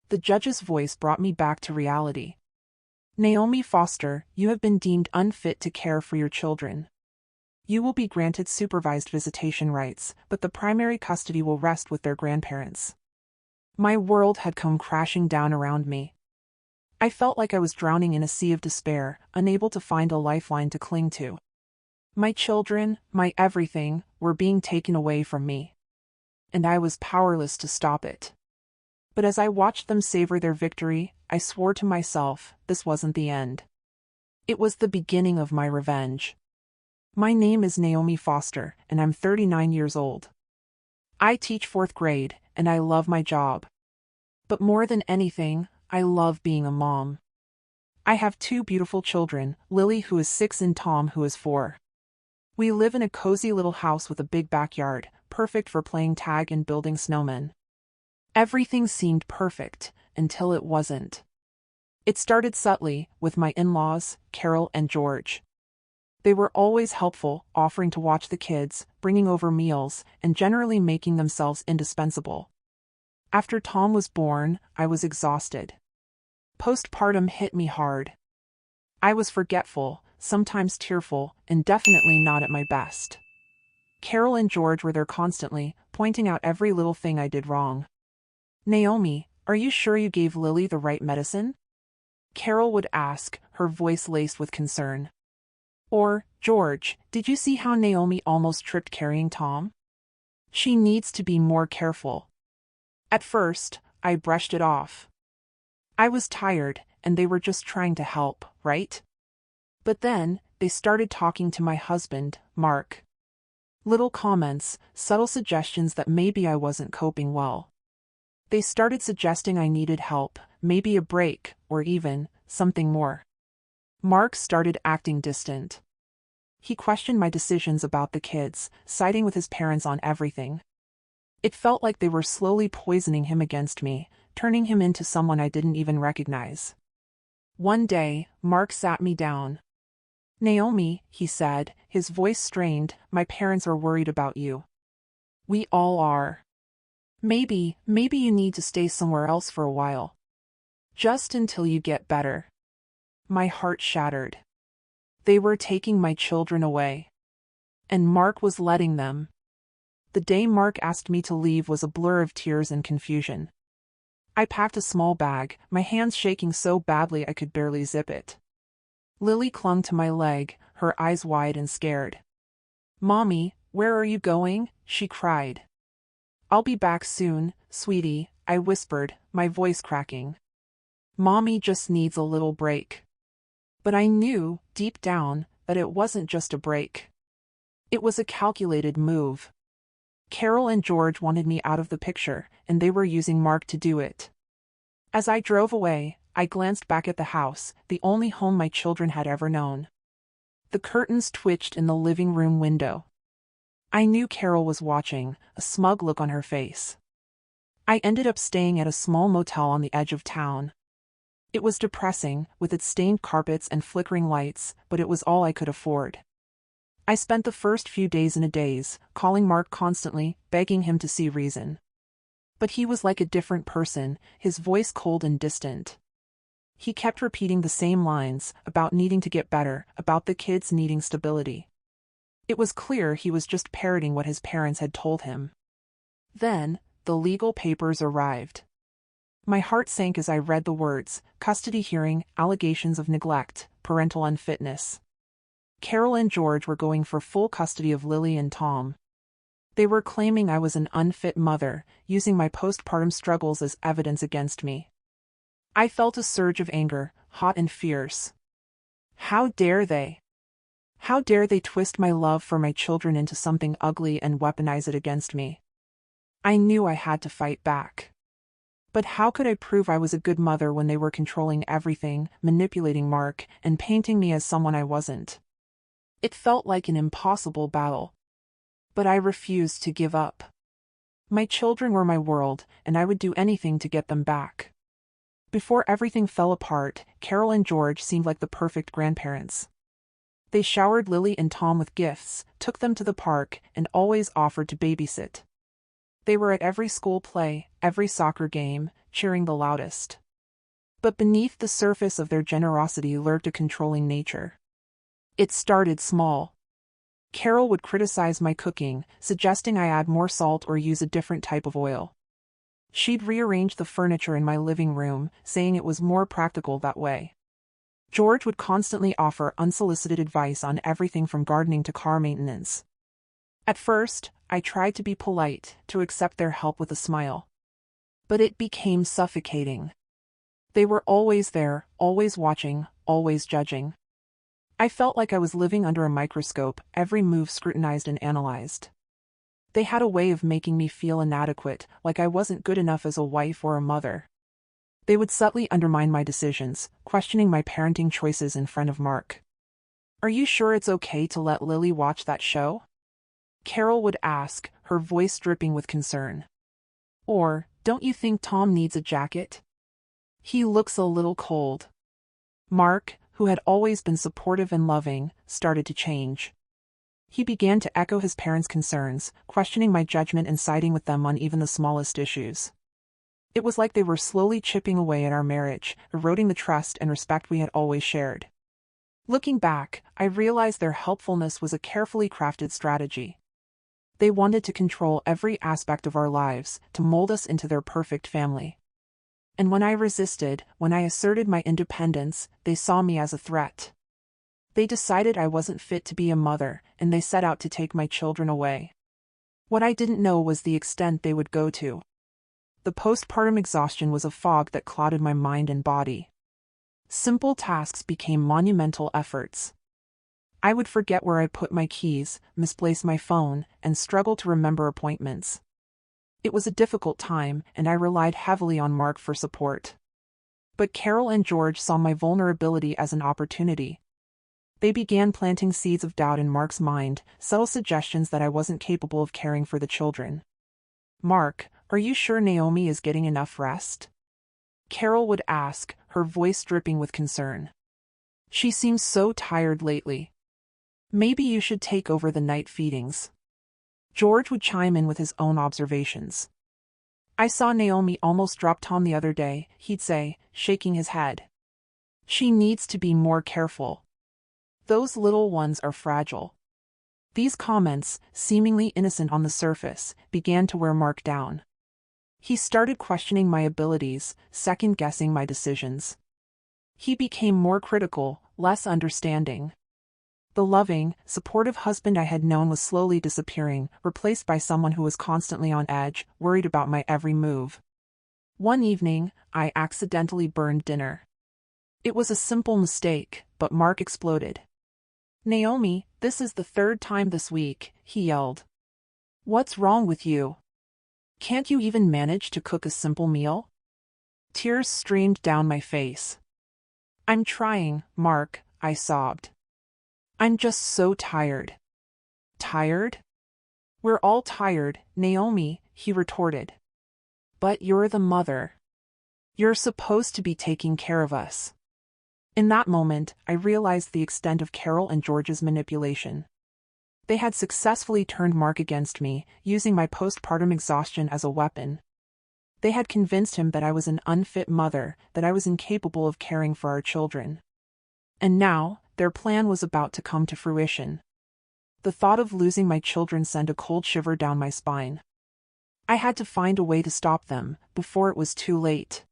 The judge's voice brought me back to reality. Naomi Foster, you have been deemed unfit to care for your children. You will be granted supervised visitation rights, but the primary custody will rest with their grandparents. My world had come crashing down around me. I felt like I was drowning in a sea of despair, unable to find a lifeline to cling to. My children, my everything, were being taken away from me. And I was powerless to stop it. But as I watched them savor their victory, I swore to myself, this wasn't the end. It was the beginning of my revenge. My name is Naomi Foster, and I'm 39 years old. I teach 4th grade, and I love my job. But more than anything, I love being a mom. I have 2 beautiful children, Lily who is 6 and Tom who is 4. We live in a cozy little house with a big backyard, perfect for playing tag and building snowmen. Everything seemed perfect, until it wasn't. It started subtly, with my in-laws, Carol and George. They were always helpful, offering to watch the kids, bringing over meals, and generally making themselves indispensable. After Tom was born, I was exhausted. Postpartum hit me hard. I was forgetful, sometimes tearful, and definitely not at my best. Carol and George were there constantly, pointing out every little thing I did wrong. Naomi, are you sure you gave Lily the right medicine? Carol would ask, her voice laced with concern. Or, George, did you see how Naomi almost tripped carrying Tom? She needs to be more careful. At first, I brushed it off. I was tired, and they were just trying to help, right? But then, they started talking to my husband, Mark. Little comments, subtle suggestions that maybe I wasn't coping well. They started suggesting I needed help, maybe a break, or even something more. Mark started acting distant. He questioned my decisions about the kids, siding with his parents on everything. It felt like they were slowly poisoning him against me, turning him into someone I didn't even recognize. One day, Mark sat me down. Naomi, he said, his voice strained, my parents are worried about you. We all are. Maybe you need to stay somewhere else for a while. Just until you get better. My heart shattered. They were taking my children away. And Mark was letting them. The day Mark asked me to leave was a blur of tears and confusion. I packed a small bag, my hands shaking so badly I could barely zip it. Lily clung to my leg, her eyes wide and scared. Mommy, where are you going? She cried. I'll be back soon, sweetie, I whispered, my voice cracking. Mommy just needs a little break. But I knew, deep down, that it wasn't just a break. It was a calculated move. Carol and George wanted me out of the picture, and they were using Mark to do it. As I drove away, I glanced back at the house, the only home my children had ever known. The curtains twitched in the living room window. I knew Carol was watching, a smug look on her face. I ended up staying at a small motel on the edge of town. It was depressing, with its stained carpets and flickering lights, but it was all I could afford. I spent the first few days in a daze, calling Mark constantly, begging him to see reason. But he was like a different person, his voice cold and distant. He kept repeating the same lines, about needing to get better, about the kids needing stability. It was clear he was just parroting what his parents had told him. Then, the legal papers arrived. My heart sank as I read the words, custody hearing, allegations of neglect, parental unfitness. Carol and George were going for full custody of Lily and Tom. They were claiming I was an unfit mother, using my postpartum struggles as evidence against me. I felt a surge of anger, hot and fierce. How dare they? How dare they twist my love for my children into something ugly and weaponize it against me? I knew I had to fight back. But how could I prove I was a good mother when they were controlling everything, manipulating Mark, and painting me as someone I wasn't? It felt like an impossible battle. But I refused to give up. My children were my world, and I would do anything to get them back. Before everything fell apart, Carol and George seemed like the perfect grandparents. They showered Lily and Tom with gifts, took them to the park, and always offered to babysit. They were at every school play, every soccer game, cheering the loudest. But beneath the surface of their generosity lurked a controlling nature. It started small. Carol would criticize my cooking, suggesting I add more salt or use a different type of oil. She'd rearrange the furniture in my living room, saying it was more practical that way. George would constantly offer unsolicited advice on everything from gardening to car maintenance. At first, I tried to be polite, to accept their help with a smile. But it became suffocating. They were always there, always watching, always judging. I felt like I was living under a microscope, every move scrutinized and analyzed. They had a way of making me feel inadequate, like I wasn't good enough as a wife or a mother. They would subtly undermine my decisions, questioning my parenting choices in front of Mark. "Are you sure it's okay to let Lily watch that show?" Carol would ask, her voice dripping with concern. Or, "Don't you think Tom needs a jacket? He looks a little cold." Mark, who had always been supportive and loving, started to change. He began to echo his parents' concerns, questioning my judgment and siding with them on even the smallest issues. It was like they were slowly chipping away at our marriage, eroding the trust and respect we had always shared. Looking back, I realized their helpfulness was a carefully crafted strategy. They wanted to control every aspect of our lives, to mold us into their perfect family. And when I resisted, when I asserted my independence, they saw me as a threat. They decided I wasn't fit to be a mother, and they set out to take my children away. What I didn't know was the extent they would go to. The postpartum exhaustion was a fog that clouded my mind and body. Simple tasks became monumental efforts. I would forget where I put my keys, misplace my phone, and struggle to remember appointments. It was a difficult time, and I relied heavily on Mark for support. But Carol and George saw my vulnerability as an opportunity. They began planting seeds of doubt in Mark's mind, subtle suggestions that I wasn't capable of caring for the children. "Mark, are you sure Naomi is getting enough rest?" Carol would ask, her voice dripping with concern. "She seems so tired lately. Maybe you should take over the night feedings." George would chime in with his own observations. "I saw Naomi almost drop Tom the other day," he'd say, shaking his head. "She needs to be more careful. Those little ones are fragile." These comments, seemingly innocent on the surface, began to wear Mark down. He started questioning my abilities, second-guessing my decisions. He became more critical, less understanding. The loving, supportive husband I had known was slowly disappearing, replaced by someone who was constantly on edge, worried about my every move. One evening, I accidentally burned dinner. It was a simple mistake, but Mark exploded. "Naomi, this is the third time this week," he yelled. "What's wrong with you? Can't you even manage to cook a simple meal?" Tears streamed down my face. "I'm trying, Mark," I sobbed. "I'm just so tired." "Tired? We're all tired, Naomi," he retorted. "But you're the mother. You're supposed to be taking care of us." In that moment, I realized the extent of Carol and George's manipulation. They had successfully turned Mark against me, using my postpartum exhaustion as a weapon. They had convinced him that I was an unfit mother, that I was incapable of caring for our children. And now, their plan was about to come to fruition. The thought of losing my children sent a cold shiver down my spine. I had to find a way to stop them, before it was too late.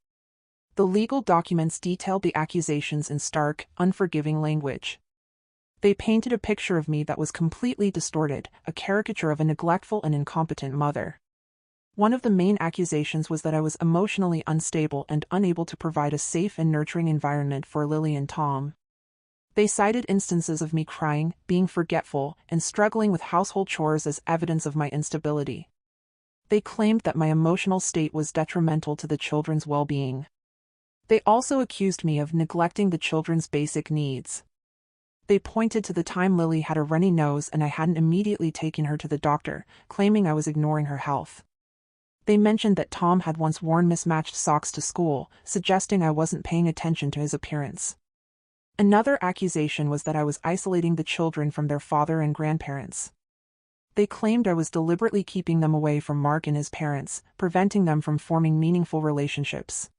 The legal documents detailed the accusations in stark, unforgiving language. They painted a picture of me that was completely distorted, a caricature of a neglectful and incompetent mother. One of the main accusations was that I was emotionally unstable and unable to provide a safe and nurturing environment for Lily and Tom. They cited instances of me crying, being forgetful, and struggling with household chores as evidence of my instability. They claimed that my emotional state was detrimental to the children's well-being. They also accused me of neglecting the children's basic needs. They pointed to the time Lily had a runny nose and I hadn't immediately taken her to the doctor, claiming I was ignoring her health. They mentioned that Tom had once worn mismatched socks to school, suggesting I wasn't paying attention to his appearance. Another accusation was that I was isolating the children from their father and grandparents. They claimed I was deliberately keeping them away from Mark and his parents, preventing them from forming meaningful relationships.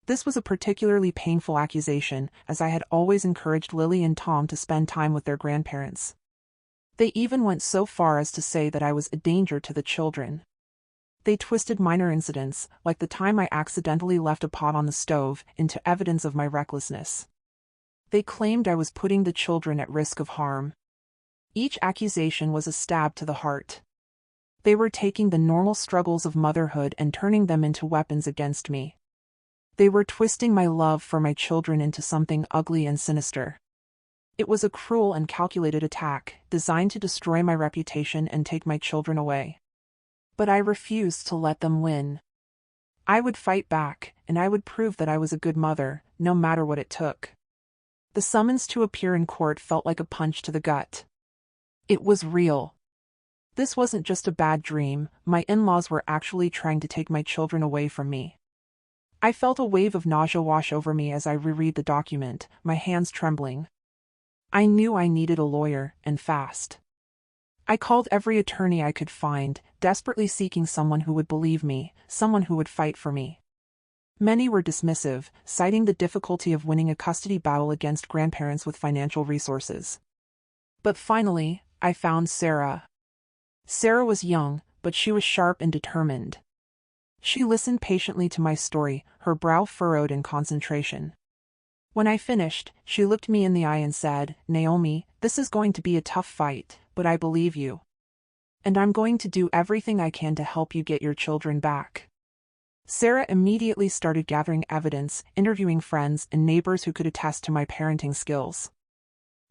This was a particularly painful accusation, as I had always encouraged Lily and Tom to spend time with their grandparents. They even went so far as to say that I was a danger to the children. They twisted minor incidents, like the time I accidentally left a pot on the stove, into evidence of my recklessness. They claimed I was putting the children at risk of harm. Each accusation was a stab to the heart. They were taking the normal struggles of motherhood and turning them into weapons against me. They were twisting my love for my children into something ugly and sinister. It was a cruel and calculated attack, designed to destroy my reputation and take my children away. But I refused to let them win. I would fight back, and I would prove that I was a good mother, no matter what it took. The summons to appear in court felt like a punch to the gut. It was real. This wasn't just a bad dream, my in-laws were actually trying to take my children away from me. I felt a wave of nausea wash over me as I reread the document, my hands trembling. I knew I needed a lawyer, and fast. I called every attorney I could find, desperately seeking someone who would believe me, someone who would fight for me. Many were dismissive, citing the difficulty of winning a custody battle against grandparents with financial resources. But finally, I found Sarah. Sarah was young, but she was sharp and determined. She listened patiently to my story, her brow furrowed in concentration. When I finished, she looked me in the eye and said, "Naomi, this is going to be a tough fight, but I believe you. And I'm going to do everything I can to help you get your children back." Sarah immediately started gathering evidence, interviewing friends and neighbors who could attest to my parenting skills.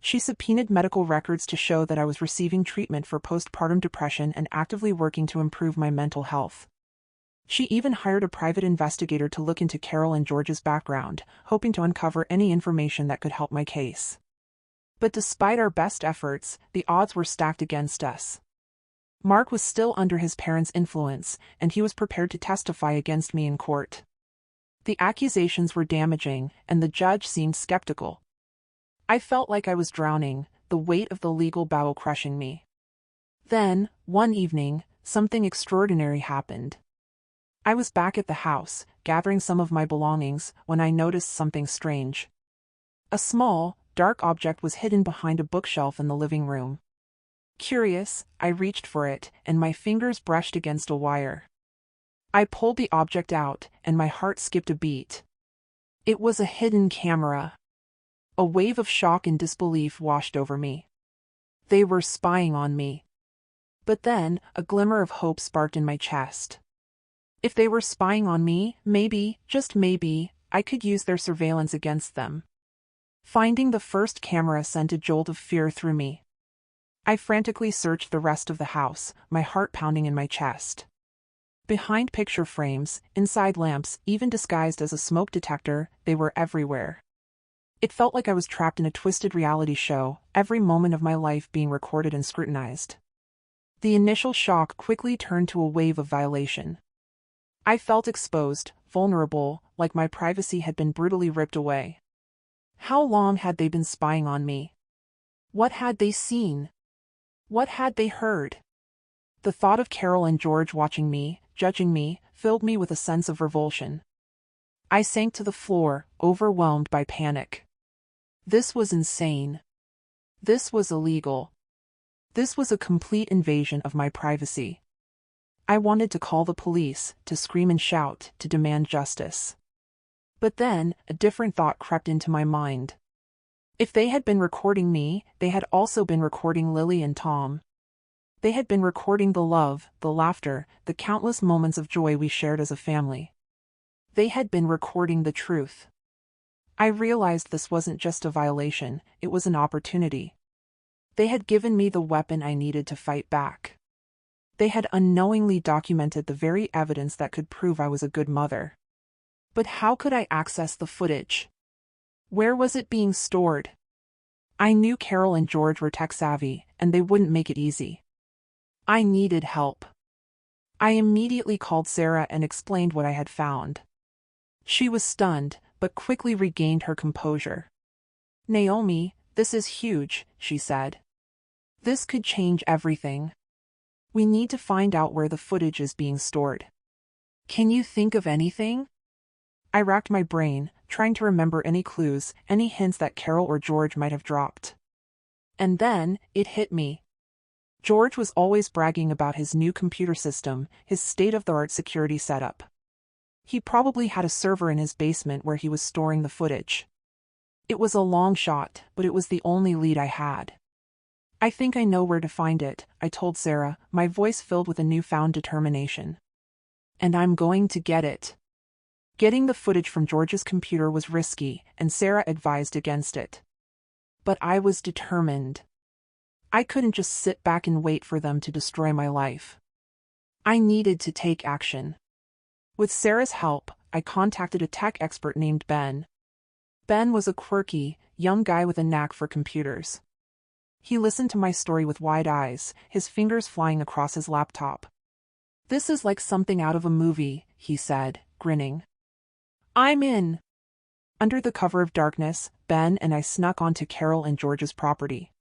She subpoenaed medical records to show that I was receiving treatment for postpartum depression and actively working to improve my mental health. She even hired a private investigator to look into Carol and George's background, hoping to uncover any information that could help my case. But despite our best efforts, the odds were stacked against us. Mark was still under his parents' influence, and he was prepared to testify against me in court. The accusations were damaging, and the judge seemed skeptical. I felt like I was drowning, the weight of the legal battle crushing me. Then, one evening, something extraordinary happened. I was back at the house, gathering some of my belongings, when I noticed something strange. A small, dark object was hidden behind a bookshelf in the living room. Curious, I reached for it, and my fingers brushed against a wire. I pulled the object out, and my heart skipped a beat. It was a hidden camera. A wave of shock and disbelief washed over me. They were spying on me. But then, a glimmer of hope sparked in my chest. If they were spying on me, maybe, just maybe, I could use their surveillance against them. Finding the first camera sent a jolt of fear through me. I frantically searched the rest of the house, my heart pounding in my chest. Behind picture frames, inside lamps, even disguised as a smoke detector, they were everywhere. It felt like I was trapped in a twisted reality show, every moment of my life being recorded and scrutinized. The initial shock quickly turned to a wave of violation. I felt exposed, vulnerable, like my privacy had been brutally ripped away. How long had they been spying on me? What had they seen? What had they heard? The thought of Carol and George watching me, judging me, filled me with a sense of revulsion. I sank to the floor, overwhelmed by panic. This was insane. This was illegal. This was a complete invasion of my privacy. I wanted to call the police, to scream and shout, to demand justice. But then, a different thought crept into my mind. If they had been recording me, they had also been recording Lily and Tom. They had been recording the love, the laughter, the countless moments of joy we shared as a family. They had been recording the truth. I realized this wasn't just a violation, it was an opportunity. They had given me the weapon I needed to fight back. They had unknowingly documented the very evidence that could prove I was a good mother. But how could I access the footage? Where was it being stored? I knew Carol and George were tech-savvy, and they wouldn't make it easy. I needed help. I immediately called Sarah and explained what I had found. She was stunned, but quickly regained her composure. "Naomi, this is huge," she said. "This could change everything. We need to find out where the footage is being stored. Can you think of anything? I racked my brain, trying to remember any clues, any hints that Carol or George might have dropped. And then, it hit me. George was always bragging about his new computer system, his state-of-the-art security setup. He probably had a server in his basement where he was storing the footage. It was a long shot, but it was the only lead I had. I think I know where to find it, I told Sarah, my voice filled with a newfound determination. And I'm going to get it. Getting the footage from George's computer was risky, and Sarah advised against it. But I was determined. I couldn't just sit back and wait for them to destroy my life. I needed to take action. With Sarah's help, I contacted a tech expert named Ben. Ben was a quirky, young guy with a knack for computers. He listened to my story with wide eyes, his fingers flying across his laptop. "This is like something out of a movie," he said, grinning. "I'm in." Under the cover of darkness, Ben and I snuck onto Carol and George's property.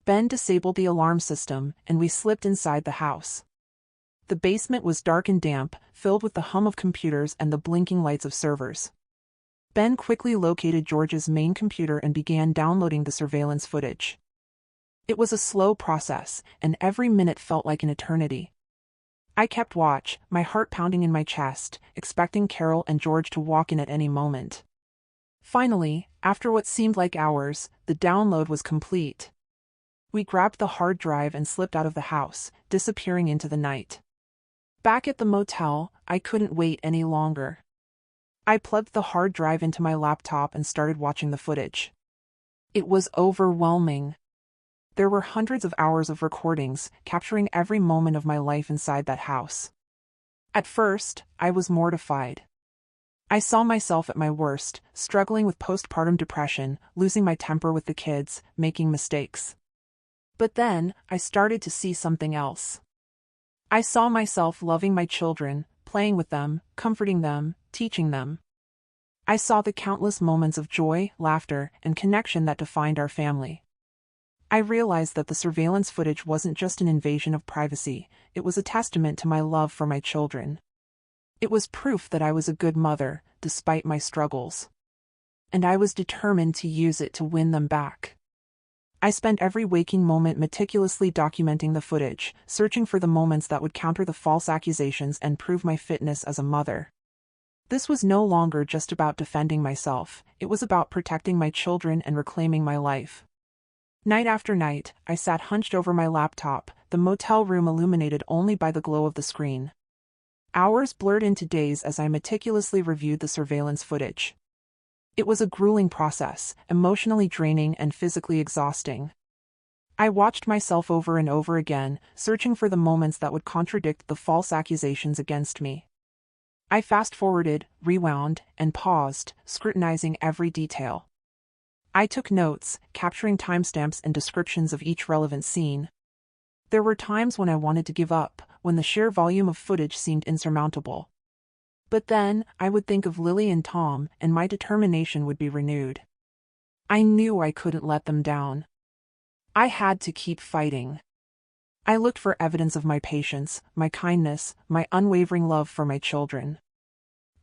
Ben disabled the alarm system, and we slipped inside the house. The basement was dark and damp, filled with the hum of computers and the blinking lights of servers. Ben quickly located George's main computer and began downloading the surveillance footage. It was a slow process, and every minute felt like an eternity. I kept watch, my heart pounding in my chest, expecting Carol and George to walk in at any moment. Finally, after what seemed like hours, the download was complete. We grabbed the hard drive and slipped out of the house, disappearing into the night. Back at the motel, I couldn't wait any longer. I plugged the hard drive into my laptop and started watching the footage. It was overwhelming. There were hundreds of hours of recordings, capturing every moment of my life inside that house. At first, I was mortified. I saw myself at my worst, struggling with postpartum depression, losing my temper with the kids, making mistakes. But then, I started to see something else. I saw myself loving my children, playing with them, comforting them, teaching them. I saw the countless moments of joy, laughter, and connection that defined our family. I realized that the surveillance footage wasn't just an invasion of privacy, it was a testament to my love for my children. It was proof that I was a good mother, despite my struggles. And I was determined to use it to win them back. I spent every waking moment meticulously documenting the footage, searching for the moments that would counter the false accusations and prove my fitness as a mother. This was no longer just about defending myself, it was about protecting my children and reclaiming my life. Night after night, I sat hunched over my laptop, the motel room illuminated only by the glow of the screen. Hours blurred into days as I meticulously reviewed the surveillance footage. It was a grueling process, emotionally draining and physically exhausting. I watched myself over and over again, searching for the moments that would contradict the false accusations against me. I fast-forwarded, rewound, and paused, scrutinizing every detail. I took notes, capturing timestamps and descriptions of each relevant scene. There were times when I wanted to give up, when the sheer volume of footage seemed insurmountable. But then, I would think of Lily and Tom, and my determination would be renewed. I knew I couldn't let them down. I had to keep fighting. I looked for evidence of my patience, my kindness, my unwavering love for my children.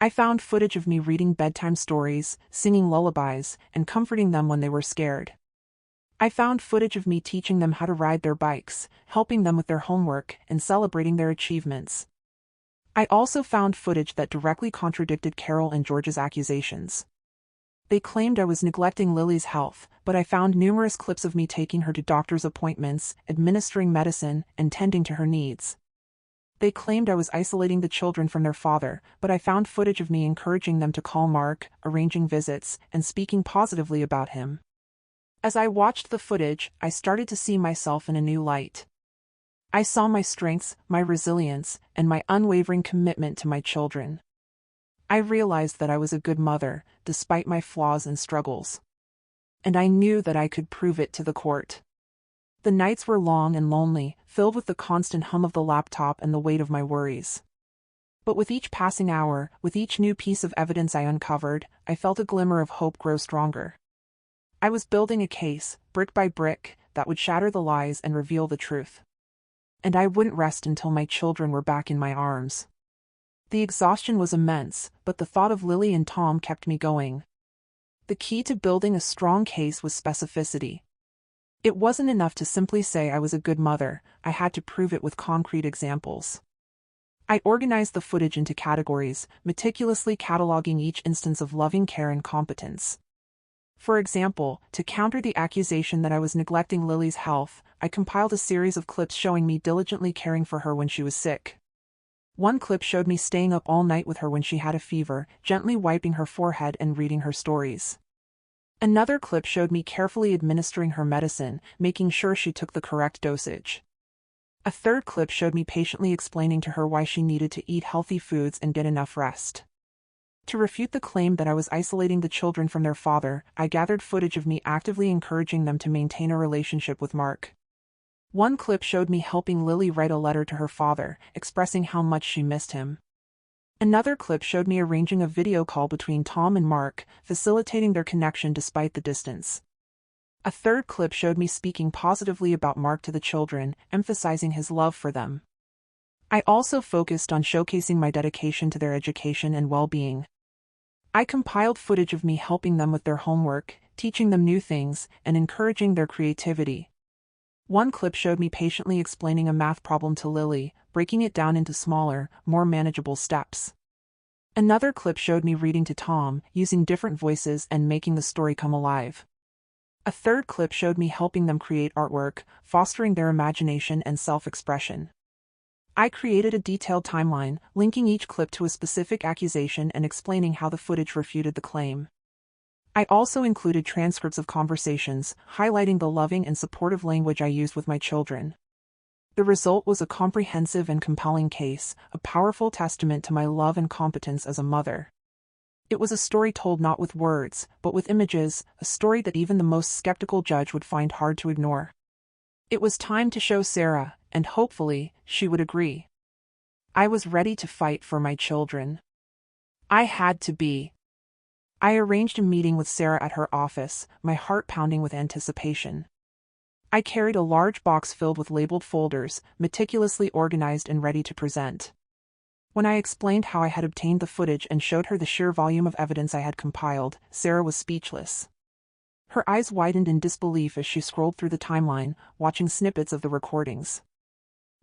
I found footage of me reading bedtime stories, singing lullabies, and comforting them when they were scared. I found footage of me teaching them how to ride their bikes, helping them with their homework, and celebrating their achievements. I also found footage that directly contradicted Carol and George's accusations. They claimed I was neglecting Lily's health, but I found numerous clips of me taking her to doctor's appointments, administering medicine, and tending to her needs. They claimed I was isolating the children from their father, but I found footage of me encouraging them to call Mark, arranging visits, and speaking positively about him. As I watched the footage, I started to see myself in a new light. I saw my strengths, my resilience, and my unwavering commitment to my children. I realized that I was a good mother, despite my flaws and struggles. And I knew that I could prove it to the court. The nights were long and lonely, filled with the constant hum of the laptop and the weight of my worries. But with each passing hour, with each new piece of evidence I uncovered, I felt a glimmer of hope grow stronger. I was building a case, brick by brick, that would shatter the lies and reveal the truth. and I wouldn't rest until my children were back in my arms. The exhaustion was immense, but the thought of Lily and Tom kept me going. The key to building a strong case was specificity. It wasn't enough to simply say I was a good mother, I had to prove it with concrete examples. I organized the footage into categories, meticulously cataloging each instance of loving care and competence. For example, to counter the accusation that I was neglecting Lily's health, I compiled a series of clips showing me diligently caring for her when she was sick. One clip showed me staying up all night with her when she had a fever, gently wiping her forehead and reading her stories. Another clip showed me carefully administering her medicine, making sure she took the correct dosage. A third clip showed me patiently explaining to her why she needed to eat healthy foods and get enough rest. To refute the claim that I was isolating the children from their father, I gathered footage of me actively encouraging them to maintain a relationship with Mark. One clip showed me helping Lily write a letter to her father, expressing how much she missed him. Another clip showed me arranging a video call between Tom and Mark, facilitating their connection despite the distance. A third clip showed me speaking positively about Mark to the children, emphasizing his love for them. I also focused on showcasing my dedication to their education and well-being. I compiled footage of me helping them with their homework, teaching them new things, and encouraging their creativity. One clip showed me patiently explaining a math problem to Lily, breaking it down into smaller, more manageable steps. Another clip showed me reading to Tom, using different voices and making the story come alive. A third clip showed me helping them create artwork, fostering their imagination and self-expression. I created a detailed timeline, linking each clip to a specific accusation and explaining how the footage refuted the claim. I also included transcripts of conversations, highlighting the loving and supportive language I used with my children. The result was a comprehensive and compelling case, a powerful testament to my love and competence as a mother. It was a story told not with words, but with images, a story that even the most skeptical judge would find hard to ignore. It was time to show Sarah, and hopefully, she would agree. I was ready to fight for my children. I had to be. I arranged a meeting with Sarah at her office, my heart pounding with anticipation. I carried a large box filled with labeled folders, meticulously organized and ready to present. When I explained how I had obtained the footage and showed her the sheer volume of evidence I had compiled, Sarah was speechless. Her eyes widened in disbelief as she scrolled through the timeline, watching snippets of the recordings.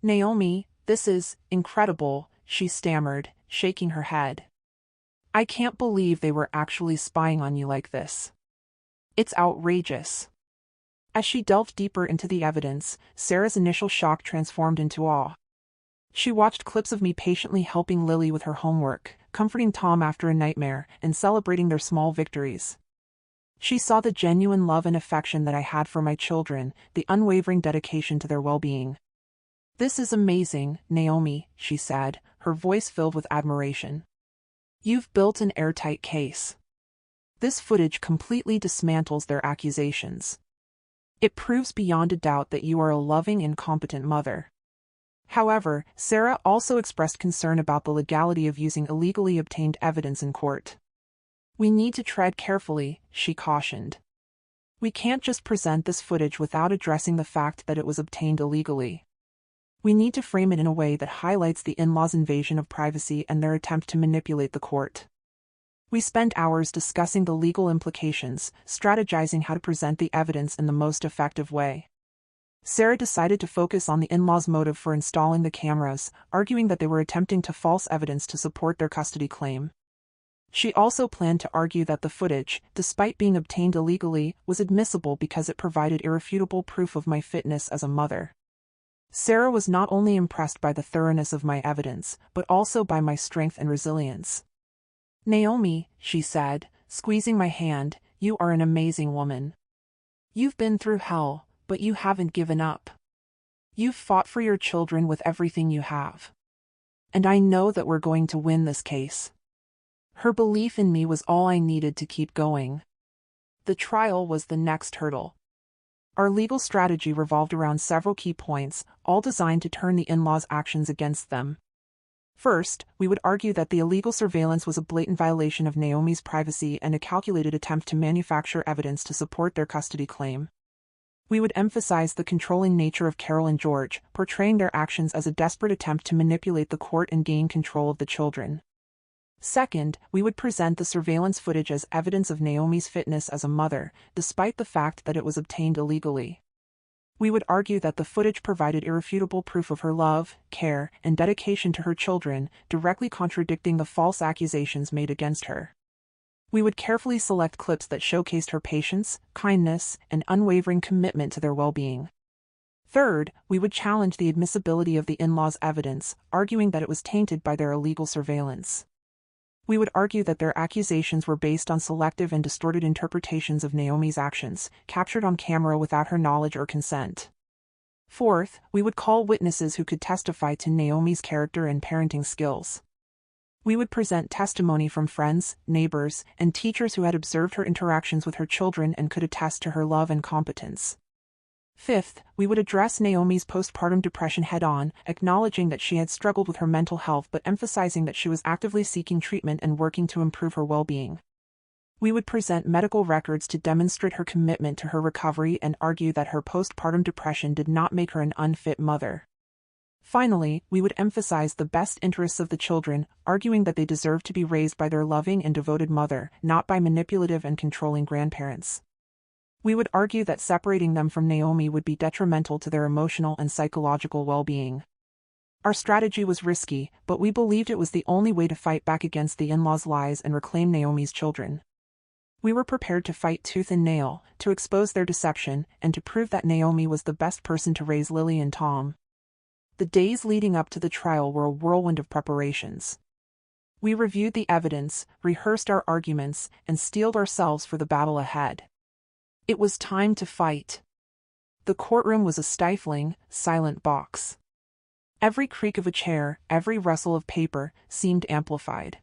"Naomi, this is incredible," she stammered, shaking her head. "I can't believe they were actually spying on you like this. It's outrageous." As she delved deeper into the evidence, Sarah's initial shock transformed into awe. She watched clips of me patiently helping Lily with her homework, comforting Tom after a nightmare, and celebrating their small victories. She saw the genuine love and affection that I had for my children, the unwavering dedication to their well-being. "This is amazing, Naomi," she said, her voice filled with admiration. "You've built an airtight case. This footage completely dismantles their accusations. It proves beyond a doubt that you are a loving and competent mother." However, Sarah also expressed concern about the legality of using illegally obtained evidence in court. "We need to tread carefully," she cautioned. "We can't just present this footage without addressing the fact that it was obtained illegally. We need to frame it in a way that highlights the in-laws' invasion of privacy and their attempt to manipulate the court." We spent hours discussing the legal implications, strategizing how to present the evidence in the most effective way. Sarah decided to focus on the in-laws' motive for installing the cameras, arguing that they were attempting to false evidence to support their custody claim. She also planned to argue that the footage, despite being obtained illegally, was admissible because it provided irrefutable proof of my fitness as a mother. Sarah was not only impressed by the thoroughness of my evidence, but also by my strength and resilience. "Naomi," she said, squeezing my hand, "you are an amazing woman. You've been through hell, but you haven't given up. You've fought for your children with everything you have. And I know that we're going to win this case." Her belief in me was all I needed to keep going. The trial was the next hurdle. Our legal strategy revolved around several key points, all designed to turn the in-laws' actions against them. First, we would argue that the illegal surveillance was a blatant violation of Naomi's privacy and a calculated attempt to manufacture evidence to support their custody claim. We would emphasize the controlling nature of Carol and George, portraying their actions as a desperate attempt to manipulate the court and gain control of the children. Second, we would present the surveillance footage as evidence of Naomi's fitness as a mother, despite the fact that it was obtained illegally. We would argue that the footage provided irrefutable proof of her love, care, and dedication to her children, directly contradicting the false accusations made against her. We would carefully select clips that showcased her patience, kindness, and unwavering commitment to their well-being. Third, we would challenge the admissibility of the in-laws' evidence, arguing that it was tainted by their illegal surveillance. We would argue that their accusations were based on selective and distorted interpretations of Naomi's actions, captured on camera without her knowledge or consent. Fourth, we would call witnesses who could testify to Naomi's character and parenting skills. We would present testimony from friends, neighbors, and teachers who had observed her interactions with her children and could attest to her love and competence. Fifth, we would address Naomi's postpartum depression head-on, acknowledging that she had struggled with her mental health but emphasizing that she was actively seeking treatment and working to improve her well-being. We would present medical records to demonstrate her commitment to her recovery and argue that her postpartum depression did not make her an unfit mother. Finally, we would emphasize the best interests of the children, arguing that they deserve to be raised by their loving and devoted mother, not by manipulative and controlling grandparents. We would argue that separating them from Naomi would be detrimental to their emotional and psychological well-being. Our strategy was risky, but we believed it was the only way to fight back against the in-laws' lies and reclaim Naomi's children. We were prepared to fight tooth and nail, to expose their deception, and to prove that Naomi was the best person to raise Lily and Tom. The days leading up to the trial were a whirlwind of preparations. We reviewed the evidence, rehearsed our arguments, and steeled ourselves for the battle ahead. It was time to fight. The courtroom was a stifling, silent box. Every creak of a chair, every rustle of paper, seemed amplified.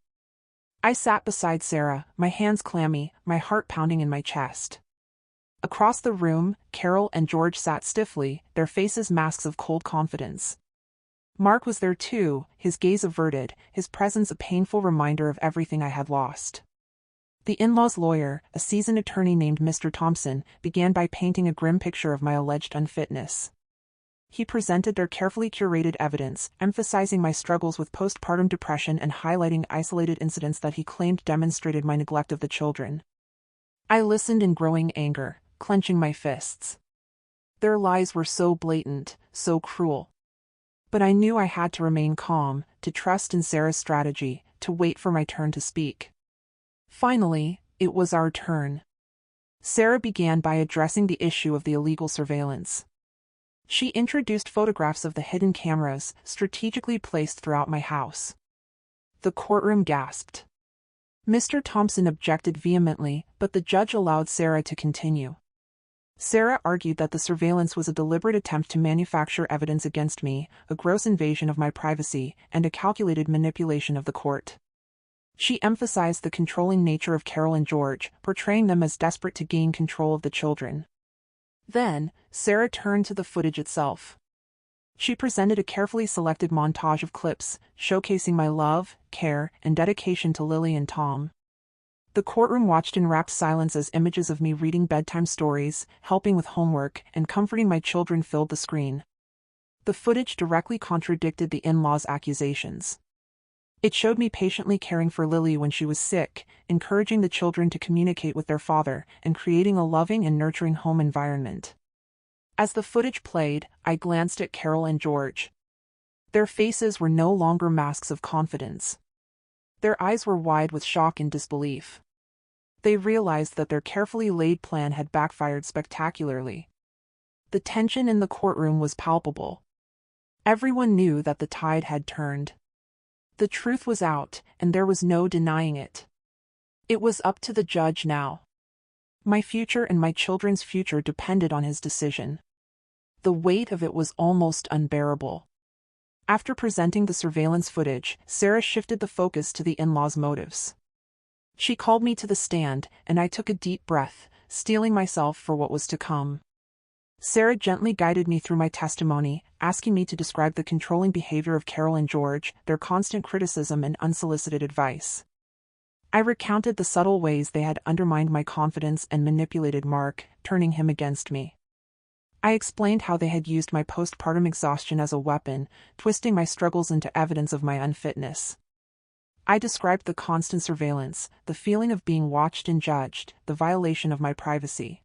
I sat beside Sarah, my hands clammy, my heart pounding in my chest. Across the room, Carol and George sat stiffly, their faces masks of cold confidence. Mark was there too, his gaze averted, his presence a painful reminder of everything I had lost. The in-laws' lawyer, a seasoned attorney named Mr. Thompson, began by painting a grim picture of my alleged unfitness. He presented their carefully curated evidence, emphasizing my struggles with postpartum depression and highlighting isolated incidents that he claimed demonstrated my neglect of the children. I listened in growing anger, clenching my fists. Their lies were so blatant, so cruel. But I knew I had to remain calm, to trust in Sarah's strategy, to wait for my turn to speak. Finally, it was our turn. Sarah began by addressing the issue of the illegal surveillance. She introduced photographs of the hidden cameras, strategically placed throughout my house. The courtroom gasped. Mr. Thompson objected vehemently, but the judge allowed Sarah to continue. Sarah argued that the surveillance was a deliberate attempt to manufacture evidence against me, a gross invasion of my privacy, and a calculated manipulation of the court. She emphasized the controlling nature of Carol and George, portraying them as desperate to gain control of the children. Then, Sarah turned to the footage itself. She presented a carefully selected montage of clips, showcasing my love, care, and dedication to Lily and Tom. The courtroom watched in rapt silence as images of me reading bedtime stories, helping with homework, and comforting my children filled the screen. The footage directly contradicted the in-laws' accusations. It showed me patiently caring for Lily when she was sick, encouraging the children to communicate with their father, and creating a loving and nurturing home environment. As the footage played, I glanced at Carol and George. Their faces were no longer masks of confidence. Their eyes were wide with shock and disbelief. They realized that their carefully laid plan had backfired spectacularly. The tension in the courtroom was palpable. Everyone knew that the tide had turned. The truth was out, and there was no denying it. It was up to the judge now. My future and my children's future depended on his decision. The weight of it was almost unbearable. After presenting the surveillance footage, Sarah shifted the focus to the in-laws' motives. She called me to the stand, and I took a deep breath, steeling myself for what was to come. Sarah gently guided me through my testimony, asking me to describe the controlling behavior of Carol and George, their constant criticism and unsolicited advice. I recounted the subtle ways they had undermined my confidence and manipulated Mark, turning him against me. I explained how they had used my postpartum exhaustion as a weapon, twisting my struggles into evidence of my unfitness. I described the constant surveillance, the feeling of being watched and judged, the violation of my privacy.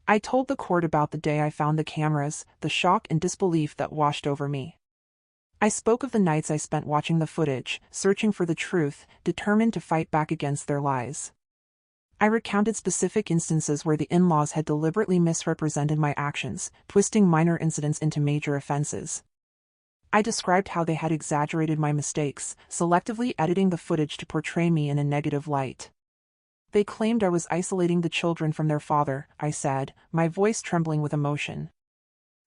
I told the court about the day I found the cameras, the shock and disbelief that washed over me. I spoke of the nights I spent watching the footage, searching for the truth, determined to fight back against their lies. I recounted specific instances where the in-laws had deliberately misrepresented my actions, twisting minor incidents into major offenses. I described how they had exaggerated my mistakes, selectively editing the footage to portray me in a negative light. They claimed I was isolating the children from their father, I said, my voice trembling with emotion.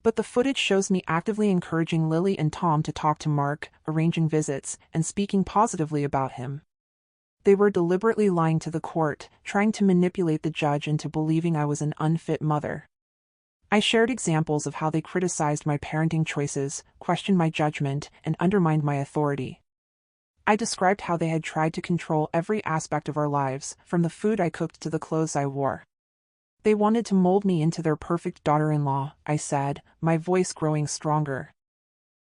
But the footage shows me actively encouraging Lily and Tom to talk to Mark, arranging visits, and speaking positively about him. They were deliberately lying to the court, trying to manipulate the judge into believing I was an unfit mother. I shared examples of how they criticized my parenting choices, questioned my judgment, and undermined my authority. I described how they had tried to control every aspect of our lives, from the food I cooked to the clothes I wore. They wanted to mold me into their perfect daughter-in-law, I said, my voice growing stronger.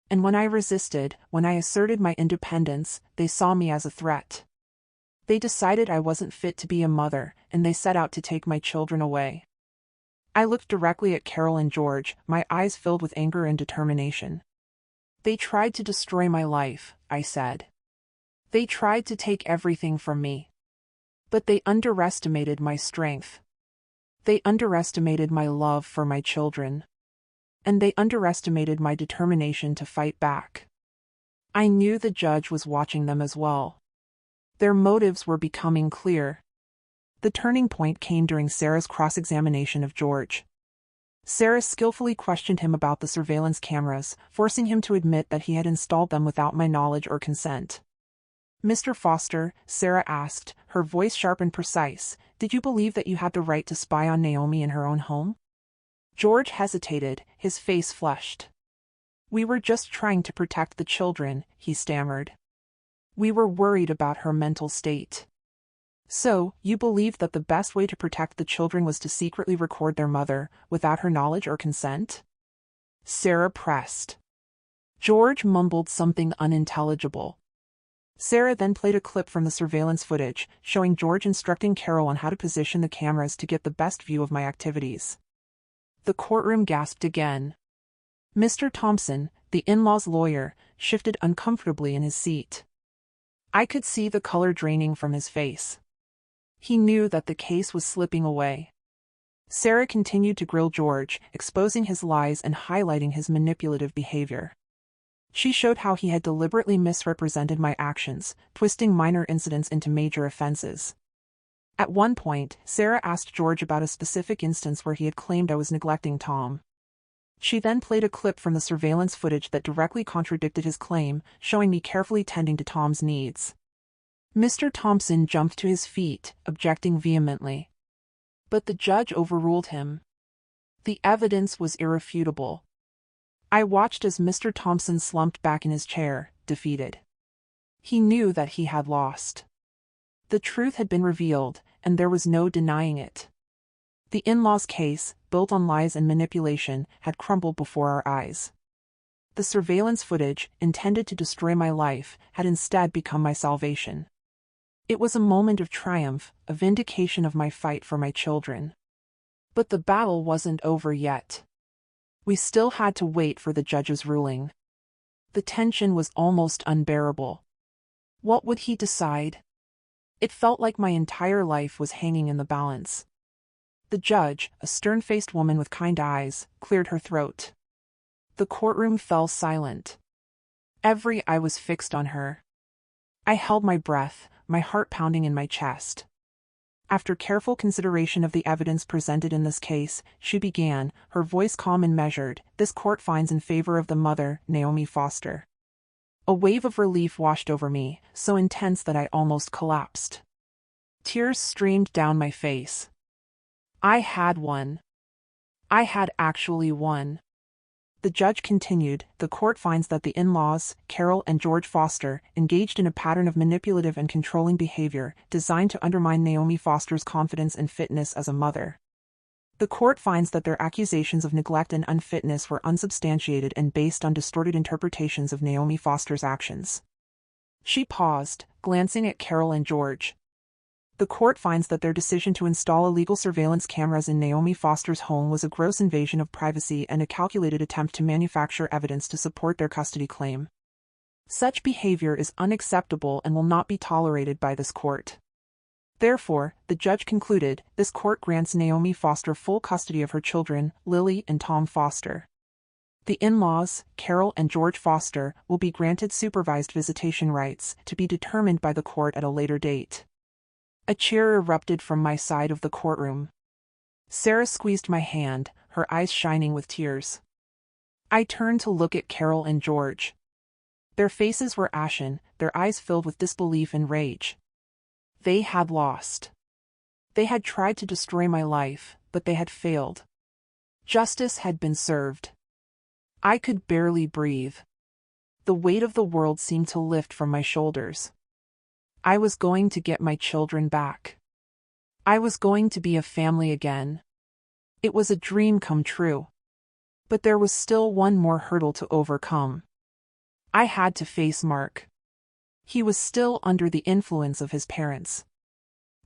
And when I resisted, when I asserted my independence, they saw me as a threat. They decided I wasn't fit to be a mother, and they set out to take my children away. I looked directly at Carol and George, my eyes filled with anger and determination. They tried to destroy my life, I said. They tried to take everything from me. But they underestimated my strength. They underestimated my love for my children. And they underestimated my determination to fight back. I knew the judge was watching them as well. Their motives were becoming clear. The turning point came during Sarah's cross-examination of George. Sarah skillfully questioned him about the surveillance cameras, forcing him to admit that he had installed them without my knowledge or consent. "Mr. Foster," Sarah asked, her voice sharp and precise, "did you believe that you had the right to spy on Naomi in her own home?" George hesitated, his face flushed. "We were just trying to protect the children," he stammered. "We were worried about her mental state." "So, you believed that the best way to protect the children was to secretly record their mother, without her knowledge or consent?" Sarah pressed. George mumbled something unintelligible. Sarah then played a clip from the surveillance footage, showing George instructing Carol on how to position the cameras to get the best view of my activities. The courtroom gasped again. Mr. Thompson, the in-law's lawyer, shifted uncomfortably in his seat. I could see the color draining from his face. He knew that the case was slipping away. Sarah continued to grill George, exposing his lies and highlighting his manipulative behavior. She showed how he had deliberately misrepresented my actions, twisting minor incidents into major offenses. At one point, Sarah asked George about a specific instance where he had claimed I was neglecting Tom. She then played a clip from the surveillance footage that directly contradicted his claim, showing me carefully tending to Tom's needs. Mr. Thompson jumped to his feet, objecting vehemently. But the judge overruled him. The evidence was irrefutable. I watched as Mr. Thompson slumped back in his chair, defeated. He knew that he had lost. The truth had been revealed, and there was no denying it. The in-laws case, built on lies and manipulation, had crumbled before our eyes. The surveillance footage, intended to destroy my life, had instead become my salvation. It was a moment of triumph, a vindication of my fight for my children. But the battle wasn't over yet. We still had to wait for the judge's ruling. The tension was almost unbearable. What would he decide? It felt like my entire life was hanging in the balance. The judge, a stern-faced woman with kind eyes, cleared her throat. The courtroom fell silent. Every eye was fixed on her. I held my breath, my heart pounding in my chest. After careful consideration of the evidence presented in this case, she began, her voice calm and measured, "This court finds in favor of the mother, Naomi Foster." A wave of relief washed over me, so intense that I almost collapsed. Tears streamed down my face. I had won. I had actually won. The judge continued, "The court finds that the in-laws, Carol and George Foster, engaged in a pattern of manipulative and controlling behavior, designed to undermine Naomi Foster's confidence and fitness as a mother. The court finds that their accusations of neglect and unfitness were unsubstantiated and based on distorted interpretations of Naomi Foster's actions. She paused, glancing at Carol and George. The court finds that their decision to install illegal surveillance cameras in Naomi Foster's home was a gross invasion of privacy and a calculated attempt to manufacture evidence to support their custody claim. Such behavior is unacceptable and will not be tolerated by this court. Therefore, the judge concluded, this court grants Naomi Foster full custody of her children, Lily and Tom Foster. The in-laws, Carol and George Foster, will be granted supervised visitation rights, to be determined by the court at a later date. A cheer erupted from my side of the courtroom. Sarah squeezed my hand, her eyes shining with tears. I turned to look at Carol and George. Their faces were ashen, their eyes filled with disbelief and rage. They had lost. They had tried to destroy my life, but they had failed. Justice had been served. I could barely breathe. The weight of the world seemed to lift from my shoulders. I was going to get my children back. I was going to be a family again. It was a dream come true. But there was still one more hurdle to overcome. I had to face Mark. He was still under the influence of his parents.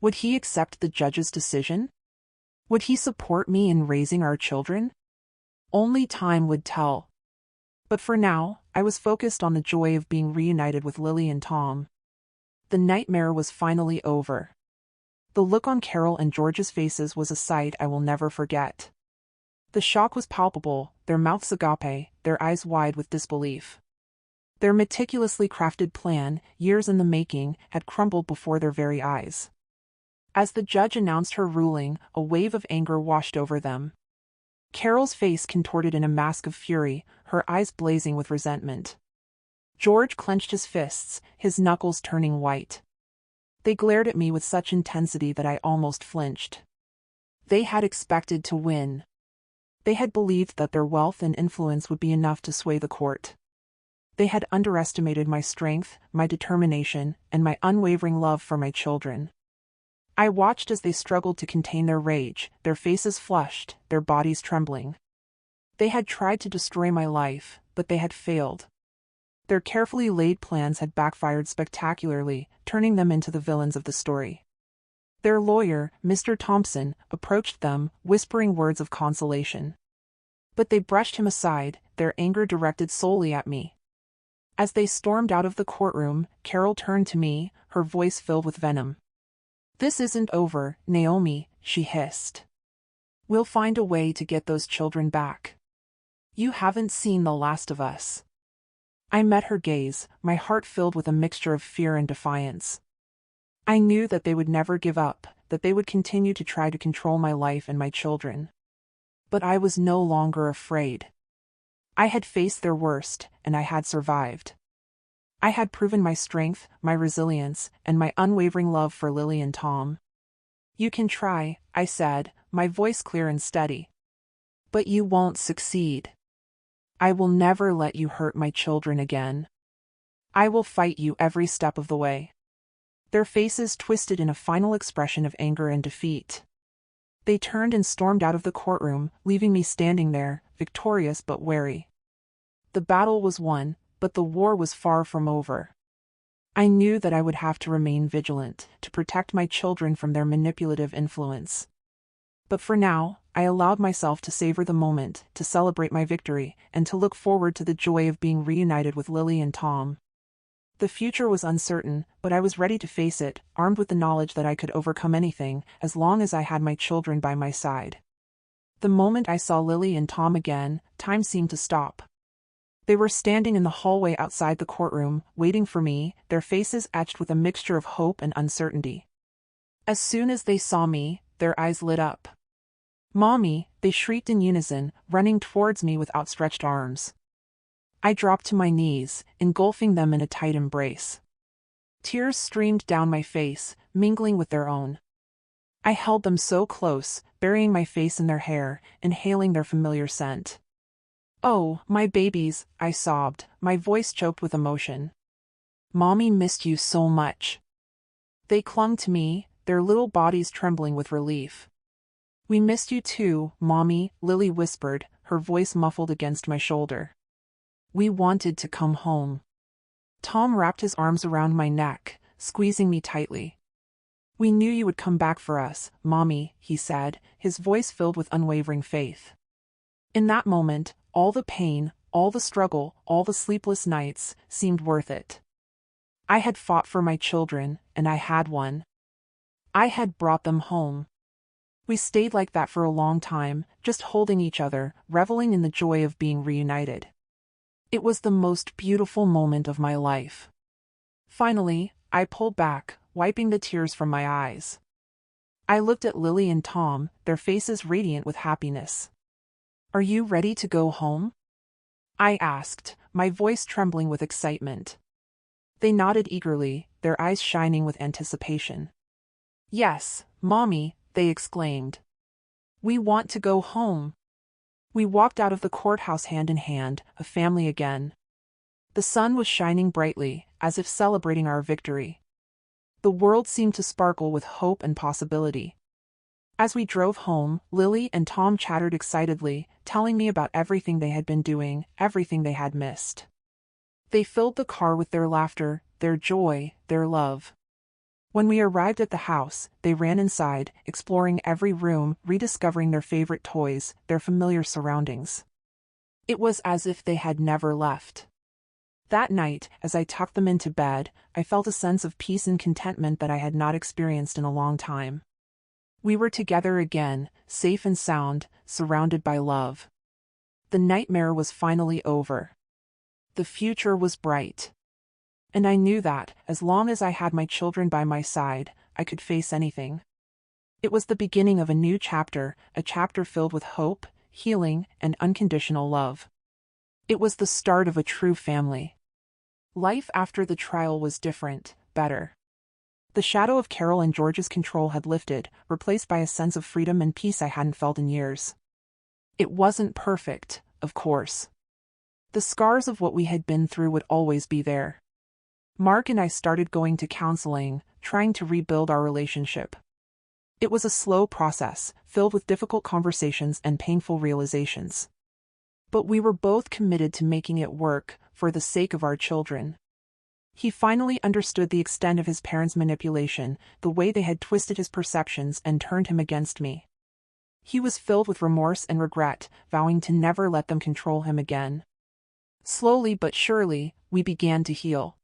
Would he accept the judge's decision? Would he support me in raising our children? Only time would tell. But for now, I was focused on the joy of being reunited with Lily and Tom. The nightmare was finally over. The look on Carol and George's faces was a sight I will never forget. The shock was palpable, their mouths agape, their eyes wide with disbelief. Their meticulously crafted plan, years in the making, had crumbled before their very eyes. As the judge announced her ruling, a wave of anger washed over them. Carol's face contorted in a mask of fury, her eyes blazing with resentment. George clenched his fists, his knuckles turning white. They glared at me with such intensity that I almost flinched. They had expected to win. They had believed that their wealth and influence would be enough to sway the court. They had underestimated my strength, my determination, and my unwavering love for my children. I watched as they struggled to contain their rage, their faces flushed, their bodies trembling. They had tried to destroy my life, but they had failed. Their carefully laid plans had backfired spectacularly, turning them into the villains of the story. Their lawyer, Mr. Thompson, approached them, whispering words of consolation. But they brushed him aside, their anger directed solely at me. As they stormed out of the courtroom, Carol turned to me, her voice filled with venom. "This isn't over, Naomi," she hissed. "We'll find a way to get those children back. You haven't seen the last of us." I met her gaze, my heart filled with a mixture of fear and defiance. I knew that they would never give up, that they would continue to try to control my life and my children. But I was no longer afraid. I had faced their worst, and I had survived. I had proven my strength, my resilience, and my unwavering love for Lily and Tom. "You can try," I said, my voice clear and steady. "But you won't succeed. I will never let you hurt my children again. I will fight you every step of the way." Their faces twisted in a final expression of anger and defeat. They turned and stormed out of the courtroom, leaving me standing there, victorious but wary. The battle was won, but the war was far from over. I knew that I would have to remain vigilant, to protect my children from their manipulative influence. But for now, I allowed myself to savor the moment, to celebrate my victory, and to look forward to the joy of being reunited with Lily and Tom. The future was uncertain, but I was ready to face it, armed with the knowledge that I could overcome anything, as long as I had my children by my side. The moment I saw Lily and Tom again, time seemed to stop. They were standing in the hallway outside the courtroom, waiting for me, their faces etched with a mixture of hope and uncertainty. As soon as they saw me, their eyes lit up. "Mommy," they shrieked in unison, running towards me with outstretched arms. I dropped to my knees, engulfing them in a tight embrace. Tears streamed down my face, mingling with their own. I held them so close, burying my face in their hair, inhaling their familiar scent. "Oh, my babies," I sobbed, my voice choked with emotion. "Mommy missed you so much." They clung to me, their little bodies trembling with relief. We missed you too, Mommy, Lily whispered, her voice muffled against my shoulder. We wanted to come home. Tom wrapped his arms around my neck, squeezing me tightly. We knew you would come back for us, Mommy, he said, his voice filled with unwavering faith. In that moment, all the pain, all the struggle, all the sleepless nights, seemed worth it. I had fought for my children, and I had won. I had brought them home. We stayed like that for a long time, just holding each other, reveling in the joy of being reunited. It was the most beautiful moment of my life. Finally, I pulled back, wiping the tears from my eyes. I looked at Lily and Tom, their faces radiant with happiness. Are you ready to go home? I asked, my voice trembling with excitement. They nodded eagerly, their eyes shining with anticipation. Yes, Mommy, they exclaimed. We want to go home. We walked out of the courthouse hand in hand, a family again. The sun was shining brightly, as if celebrating our victory. The world seemed to sparkle with hope and possibility. As we drove home, Lily and Tom chattered excitedly, telling me about everything they had been doing, everything they had missed. They filled the car with their laughter, their joy, their love. When we arrived at the house, they ran inside, exploring every room, rediscovering their favorite toys, their familiar surroundings. It was as if they had never left. That night, as I tucked them into bed, I felt a sense of peace and contentment that I had not experienced in a long time. We were together again, safe and sound, surrounded by love. The nightmare was finally over. The future was bright. And I knew that, as long as I had my children by my side, I could face anything. It was the beginning of a new chapter, a chapter filled with hope, healing, and unconditional love. It was the start of a true family. Life after the trial was different, better. The shadow of Carol and George's control had lifted, replaced by a sense of freedom and peace I hadn't felt in years. It wasn't perfect, of course. The scars of what we had been through would always be there. Mark and I started going to counseling, trying to rebuild our relationship. It was a slow process, filled with difficult conversations and painful realizations. But we were both committed to making it work, for the sake of our children. He finally understood the extent of his parents' manipulation, the way they had twisted his perceptions and turned him against me. He was filled with remorse and regret, vowing to never let them control him again. Slowly but surely, we began to heal.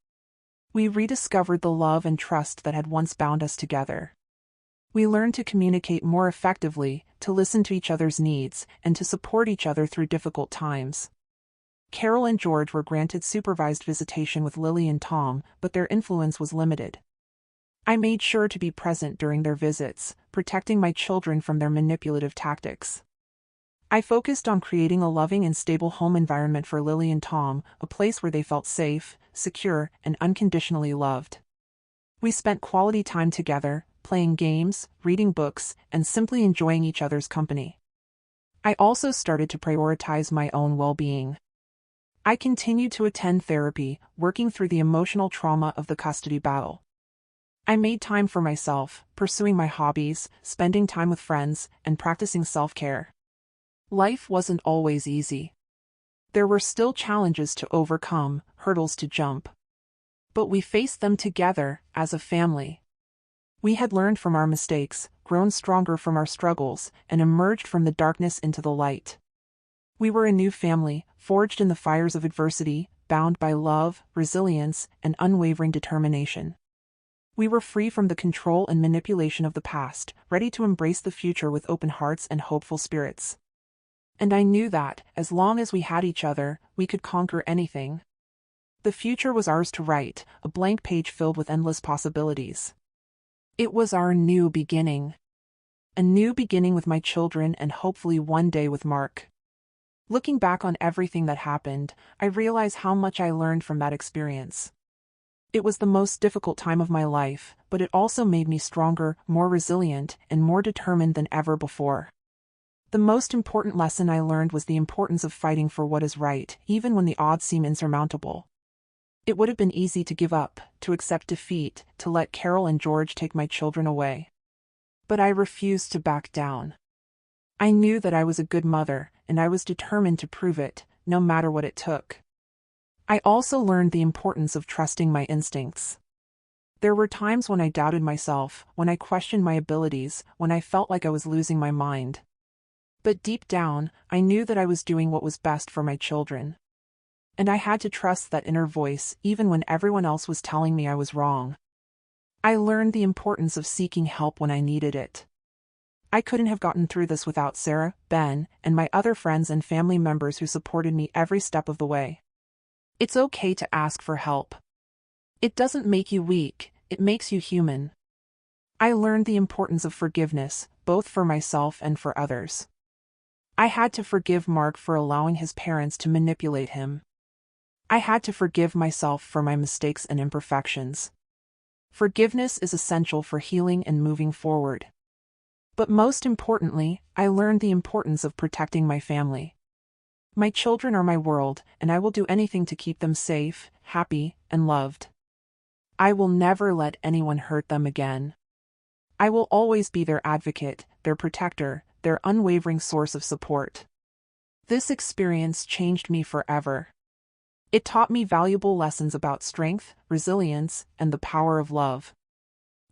We rediscovered the love and trust that had once bound us together. We learned to communicate more effectively, to listen to each other's needs, and to support each other through difficult times. Carol and George were granted supervised visitation with Lily and Tom, but their influence was limited. I made sure to be present during their visits, protecting my children from their manipulative tactics. I focused on creating a loving and stable home environment for Lily and Tom, a place where they felt safe, secure, and unconditionally loved. We spent quality time together, playing games, reading books, and simply enjoying each other's company. I also started to prioritize my own well-being. I continued to attend therapy, working through the emotional trauma of the custody battle. I made time for myself, pursuing my hobbies, spending time with friends, and practicing self-care. Life wasn't always easy. There were still challenges to overcome, hurdles to jump. But we faced them together, as a family. We had learned from our mistakes, grown stronger from our struggles, and emerged from the darkness into the light. We were a new family, forged in the fires of adversity, bound by love, resilience, and unwavering determination. We were free from the control and manipulation of the past, ready to embrace the future with open hearts and hopeful spirits. And I knew that, as long as we had each other, we could conquer anything. The future was ours to write, a blank page filled with endless possibilities. It was our new beginning. A new beginning with my children and hopefully one day with Mark. Looking back on everything that happened, I realize how much I learned from that experience. It was the most difficult time of my life, but it also made me stronger, more resilient, and more determined than ever before. The most important lesson I learned was the importance of fighting for what is right, even when the odds seem insurmountable. It would have been easy to give up, to accept defeat, to let Carol and George take my children away. But I refused to back down. I knew that I was a good mother, and I was determined to prove it, no matter what it took. I also learned the importance of trusting my instincts. There were times when I doubted myself, when I questioned my abilities, when I felt like I was losing my mind. But deep down, I knew that I was doing what was best for my children. And I had to trust that inner voice, even when everyone else was telling me I was wrong. I learned the importance of seeking help when I needed it. I couldn't have gotten through this without Sarah, Ben, and my other friends and family members who supported me every step of the way. It's okay to ask for help. It doesn't make you weak, it makes you human. I learned the importance of forgiveness, both for myself and for others. I had to forgive Mark for allowing his parents to manipulate him. I had to forgive myself for my mistakes and imperfections. Forgiveness is essential for healing and moving forward. But most importantly, I learned the importance of protecting my family. My children are my world, and I will do anything to keep them safe, happy, and loved. I will never let anyone hurt them again. I will always be their advocate, their protector, their unwavering source of support. This experience changed me forever. It taught me valuable lessons about strength, resilience, and the power of love.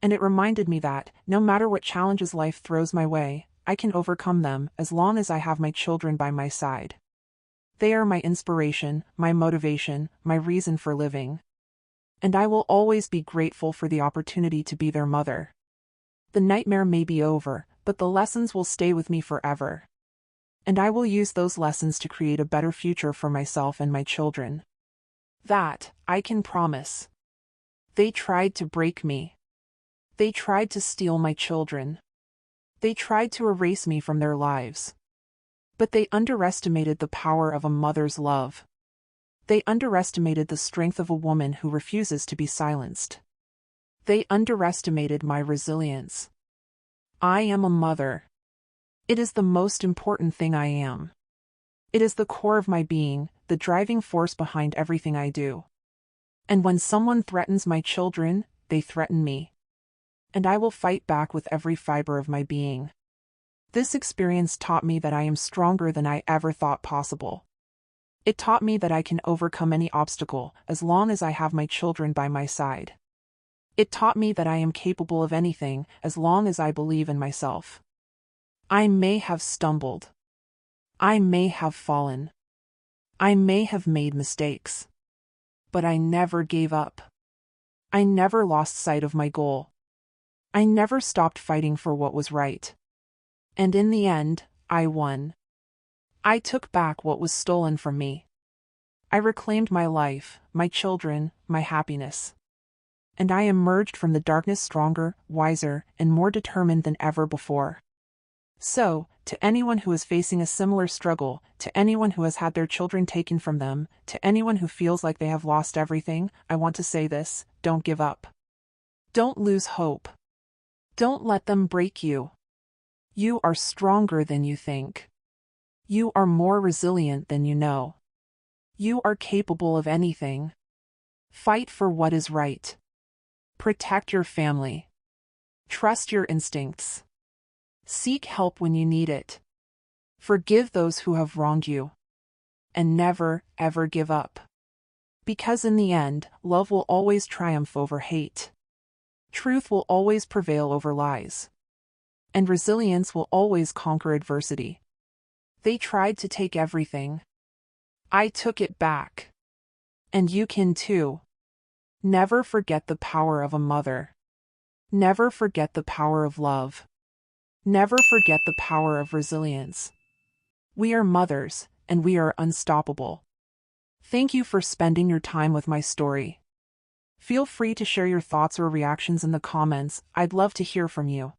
And it reminded me that, no matter what challenges life throws my way, I can overcome them as long as I have my children by my side. They are my inspiration, my motivation, my reason for living. And I will always be grateful for the opportunity to be their mother. The nightmare may be over, but the lessons will stay with me forever. And I will use those lessons to create a better future for myself and my children. That, I can promise. They tried to break me. They tried to steal my children. They tried to erase me from their lives. But they underestimated the power of a mother's love. They underestimated the strength of a woman who refuses to be silenced. They underestimated my resilience. I am a mother. It is the most important thing I am. It is the core of my being, the driving force behind everything I do. And when someone threatens my children, they threaten me. And I will fight back with every fiber of my being. This experience taught me that I am stronger than I ever thought possible. It taught me that I can overcome any obstacle as long as I have my children by my side. It taught me that I am capable of anything as long as I believe in myself. I may have stumbled. I may have fallen. I may have made mistakes. But I never gave up. I never lost sight of my goal. I never stopped fighting for what was right. And in the end, I won. I took back what was stolen from me. I reclaimed my life, my children, my happiness. And I emerged from the darkness stronger, wiser, and more determined than ever before. So, to anyone who is facing a similar struggle, to anyone who has had their children taken from them, to anyone who feels like they have lost everything, I want to say this: don't give up. Don't lose hope. Don't let them break you. You are stronger than you think. You are more resilient than you know. You are capable of anything. Fight for what is right. Protect your family. Trust your instincts. Seek help when you need it. Forgive those who have wronged you. And never, ever give up. Because in the end, love will always triumph over hate. Truth will always prevail over lies. And resilience will always conquer adversity. They tried to take everything. I took it back. And you can too. Never forget the power of a mother. Never forget the power of love. Never forget the power of resilience. We are mothers, and we are unstoppable. Thank you for spending your time with my story. Feel free to share your thoughts or reactions in the comments. I'd love to hear from you.